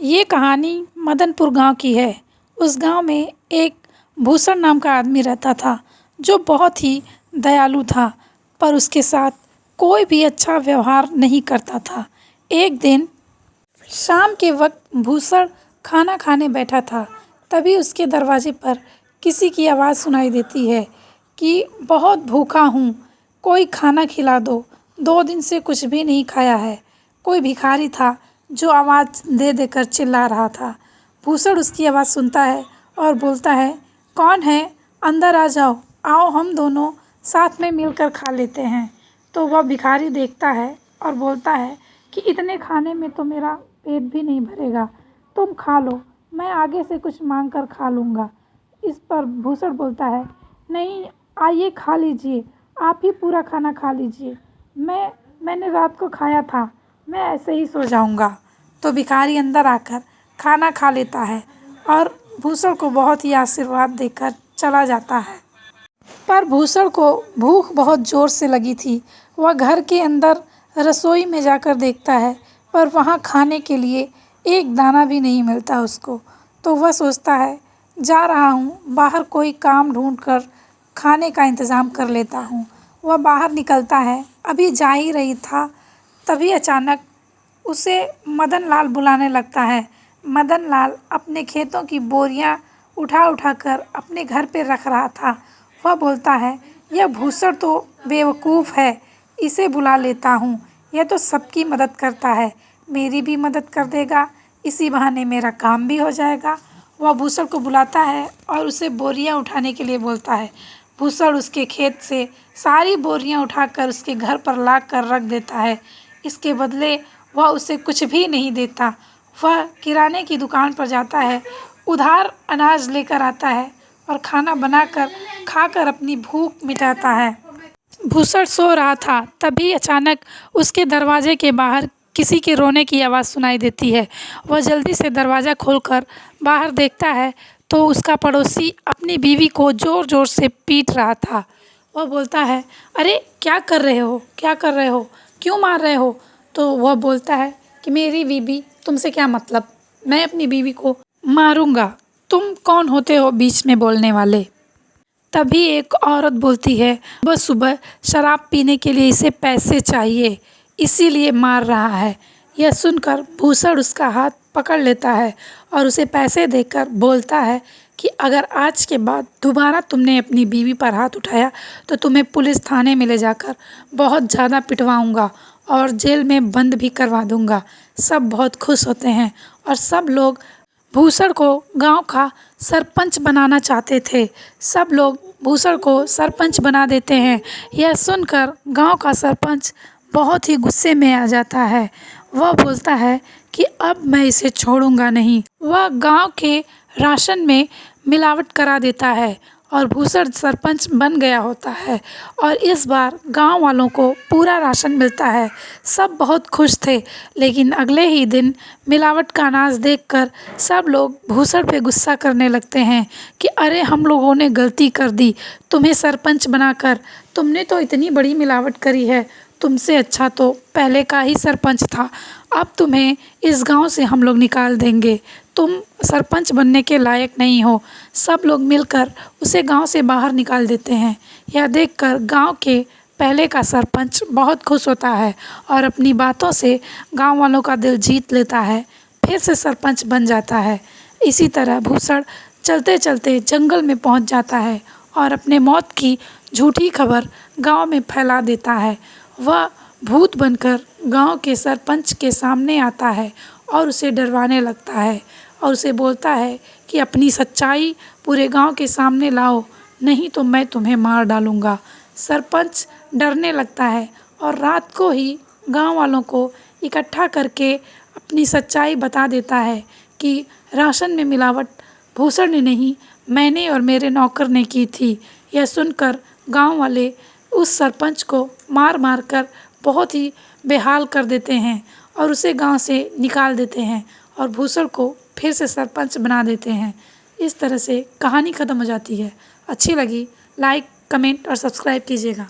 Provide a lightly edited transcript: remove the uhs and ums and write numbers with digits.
ये कहानी मदनपुर गांव की है। उस गांव में एक भूषण नाम का आदमी रहता था जो बहुत ही दयालु था, पर उसके साथ कोई भी अच्छा व्यवहार नहीं करता था। एक दिन शाम के वक्त भूषण खाना खाने बैठा था, तभी उसके दरवाजे पर किसी की आवाज़ सुनाई देती है कि बहुत भूखा हूँ, कोई खाना खिला दो, 2 दिन से कुछ भी नहीं खाया है। कोई भिखारी था जो आवाज़ दे देकर चिल्ला रहा था। भूषण उसकी आवाज़ सुनता है और बोलता है, कौन है? अंदर आ जाओ, आओ हम दोनों साथ में मिलकर खा लेते हैं। तो वह भिखारी देखता है और बोलता है कि इतने खाने में तो मेरा पेट भी नहीं भरेगा, तुम खा लो, मैं आगे से कुछ मांग कर खा लूँगा। इस पर भूषण बोलता है, नहीं, आइए खा लीजिए, आप ही पूरा खाना खा लीजिए, मैंने रात को खाया था, मैं ऐसे ही सो जाऊँगा। तो भिखारी अंदर आकर खाना खा लेता है और भूषण को बहुत ही आशीर्वाद देकर चला जाता है। पर भूषण को भूख बहुत ज़ोर से लगी थी। वह घर के अंदर रसोई में जाकर देखता है, पर वहाँ खाने के लिए एक दाना भी नहीं मिलता उसको। तो वह सोचता है, जा रहा हूँ, बाहर कोई काम ढूंढ कर खाने का इंतज़ाम कर लेता हूँ। वह बाहर निकलता है, अभी जा ही रही था, तभी अचानक उसे मदन लाल बुलाने लगता है। मदन लाल अपने खेतों की बोरियां उठा कर अपने घर पे रख रहा था। वह बोलता है, यह भूषण तो बेवकूफ़ है, इसे बुला लेता हूँ, यह तो सबकी मदद करता है, मेरी भी मदद कर देगा, इसी बहाने मेरा काम भी हो जाएगा। वह भूषण को बुलाता है और उसे बोरियां उठाने के लिए बोलता है। भूषण उसके खेत से सारी बोरियां उठाकर उसके घर पर ला कर रख देता है। इसके बदले वह उसे कुछ भी नहीं देता। वह किराने की दुकान पर जाता है, उधार अनाज लेकर आता है और खाना बनाकर खाकर अपनी भूख मिटाता है। भूषण सो रहा था, तभी अचानक उसके दरवाजे के बाहर किसी के रोने की आवाज़ सुनाई देती है। वह जल्दी से दरवाज़ा खोलकर बाहर देखता है तो उसका पड़ोसी अपनी बीवी को ज़ोर ज़ोर से पीट रहा था। वह बोलता है, अरे क्या कर रहे हो, क्या कर रहे हो, क्यों मार रहे हो? तो वह बोलता है कि मेरी बीवी, तुमसे क्या मतलब, मैं अपनी बीवी को मारूंगा, तुम कौन होते हो बीच में बोलने वाले? तभी एक औरत बोलती है, सुबह सुबह शराब पीने के लिए इसे पैसे चाहिए, इसीलिए मार रहा है। यह सुनकर भूषण उसका हाथ पकड़ लेता है और उसे पैसे देकर बोलता है कि अगर आज के बाद दोबारा तुमने अपनी बीवी पर हाथ उठाया तो तुम्हें पुलिस थाने में ले जाकर बहुत ज़्यादा पिटवाऊंगा और जेल में बंद भी करवा दूंगा। सब बहुत खुश होते हैं और सब लोग भूषण को गांव का सरपंच बनाना चाहते थे। सब लोग भूषण को सरपंच बना देते हैं। यह सुनकर गांव का सरपंच बहुत ही गुस्से में आ जाता है। वह बोलता है कि अब मैं इसे छोड़ूंगा नहीं। वह गांव के राशन में मिलावट करा देता है और भूषण सरपंच बन गया होता है और इस बार गांव वालों को पूरा राशन मिलता है। सब बहुत खुश थे, लेकिन अगले ही दिन मिलावट का अनाज देखकर सब लोग भूषण पे गुस्सा करने लगते हैं कि अरे हम लोगों ने गलती कर दी, तुम्हें सरपंच बनाकर तुमने तो इतनी बड़ी मिलावट करी है, तुमसे अच्छा तो पहले का ही सरपंच था, अब तुम्हें इस गांव से हम लोग निकाल देंगे, तुम सरपंच बनने के लायक नहीं हो। सब लोग मिलकर उसे गांव से बाहर निकाल देते हैं। यह देखकर गांव के पहले का सरपंच बहुत खुश होता है और अपनी बातों से गांव वालों का दिल जीत लेता है, फिर से सरपंच बन जाता है। इसी तरह भूषण चलते चलते जंगल में पहुंच जाता है और अपने मौत की झूठी खबर गांव में फैला देता है। वह भूत बनकर गांव के सरपंच के सामने आता है और उसे डरवाने लगता है और उसे बोलता है कि अपनी सच्चाई पूरे गांव के सामने लाओ, नहीं तो मैं तुम्हें मार डालूंगा। सरपंच डरने लगता है और रात को ही गांव वालों को इकट्ठा करके अपनी सच्चाई बता देता है कि राशन में मिलावट भूषण ने नहीं, मैंने और मेरे नौकर ने की थी। यह सुनकर गांव वाले उस सरपंच को मार मार कर बहुत ही बेहाल कर देते हैं और उसे गांव से निकाल देते हैं और भूषण को फिर से सरपंच बना देते हैं। इस तरह से कहानी ख़त्म हो जाती है। अच्छी लगी, लाइक, कमेंट और सब्सक्राइब कीजिएगा।